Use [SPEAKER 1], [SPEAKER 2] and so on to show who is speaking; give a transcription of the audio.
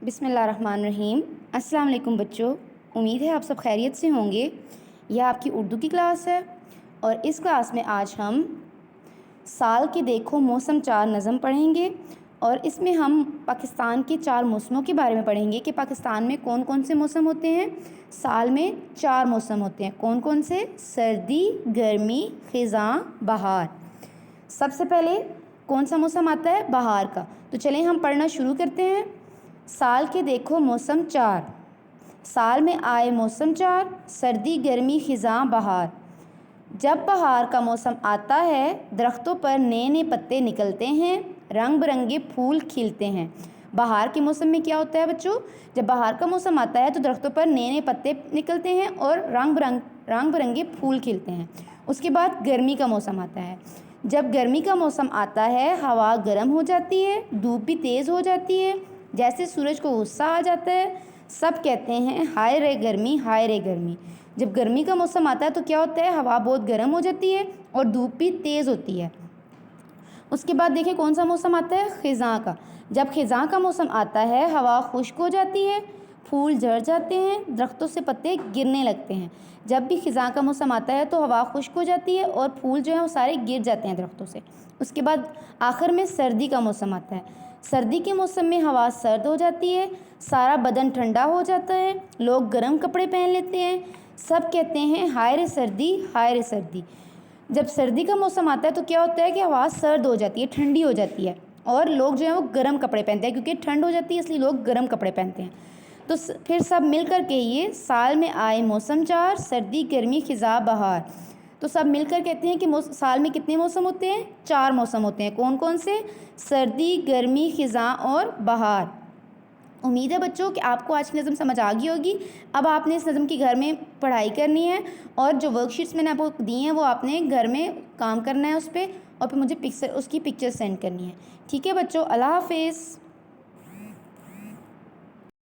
[SPEAKER 1] بسم اللہ الرحمن الرحیم۔ السلام علیکم بچوں، امید ہے آپ سب خیریت سے ہوں گے۔ یہ آپ کی اردو کی کلاس ہے اور اس کلاس میں آج ہم سال کے دیکھو موسم 4 نظم پڑھیں گے اور اس میں ہم پاکستان کے 4 موسموں کے بارے میں پڑھیں گے کہ پاکستان میں کون کون سے موسم ہوتے ہیں۔ سال میں 4 موسم ہوتے ہیں، کون کون سے؟ سردی، گرمی، خزاں، بہار۔ سب سے پہلے کون سا موسم آتا ہے؟ بہار کا۔ تو چلیں ہم پڑھنا شروع کرتے ہیں۔ سال کے دیکھو موسم 4، سال میں آئے موسم 4، سردی، گرمی، خزاں، بہار۔ جب بہار کا موسم آتا ہے درختوں پر نئے نئے پتے نکلتے ہیں، رنگ برنگے پھول کھلتے ہیں۔ بہار کے موسم میں کیا ہوتا ہے بچوں؟ جب بہار کا موسم آتا ہے تو درختوں پر نئے نئے پتے نکلتے ہیں اور رنگ برنگے پھول کھلتے ہیں۔ اس کے بعد گرمی کا موسم آتا ہے۔ جب گرمی کا موسم آتا ہے ہوا گرم ہو جاتی ہے، دھوپ بھی تیز ہو جاتی ہے، جیسے سورج کو غصہ آ جاتا ہے۔ سب کہتے ہیں ہائے رے گرمی، ہائے رے گرمی۔ جب گرمی کا موسم آتا ہے تو کیا ہوتا ہے؟ ہوا بہت گرم ہو جاتی ہے اور دھوپ بھی تیز ہوتی ہے۔ اس کے بعد دیکھیں کون سا موسم آتا ہے؟ خزاں کا۔ جب خزاں کا موسم آتا ہے ہوا خشک ہو جاتی ہے، پھول جھڑ جاتے ہیں، درختوں سے پتے گرنے لگتے ہیں۔ جب بھی خزاں کا موسم آتا ہے تو ہوا خشک ہو جاتی ہے اور پھول جو ہیں وہ سارے گر جاتے ہیں درختوں سے۔ اس کے بعد آخر میں سردی کا موسم آتا ہے۔ سردی کے موسم میں ہوا سرد ہو جاتی ہے، سارا بدن ٹھنڈا ہو جاتا ہے، لوگ گرم کپڑے پہن لیتے ہیں۔ سب کہتے ہیں ہائے رے سردی، ہائے رے سردی۔ جب سردی کا موسم آتا ہے تو کیا ہوتا ہے کہ ہوا سرد ہو جاتی ہے، ٹھنڈی ہو جاتی ہے اور لوگ جو ہیں وہ گرم کپڑے پہنتے ہیں، کیونکہ ٹھنڈ ہو جاتی ہے اس لیے لوگ گرم کپڑے پہنتے ہیں۔ تو پھر سب مل کر کے یہ سال میں آئے موسم 4، سردی، گرمی، خزاں، بہار۔ تو سب مل کر کہتے ہیں کہ سال میں کتنے موسم ہوتے ہیں؟ 4 موسم ہوتے ہیں۔ کون کون سے؟ سردی، گرمی، خزاں اور بہار۔ امید ہے بچوں کہ آپ کو آج کی نظم سمجھ آ گئی ہوگی۔ اب آپ نے اس نظم کی گھر میں پڑھائی کرنی ہے اور جو ورک شیٹس میں نے آپ کو دی ہیں وہ آپ نے گھر میں کام کرنا ہے اس پہ، اور پھر مجھے اس کی پکچر سینڈ کرنی ہے۔ ٹھیک ہے بچوں، اللہ حافظ۔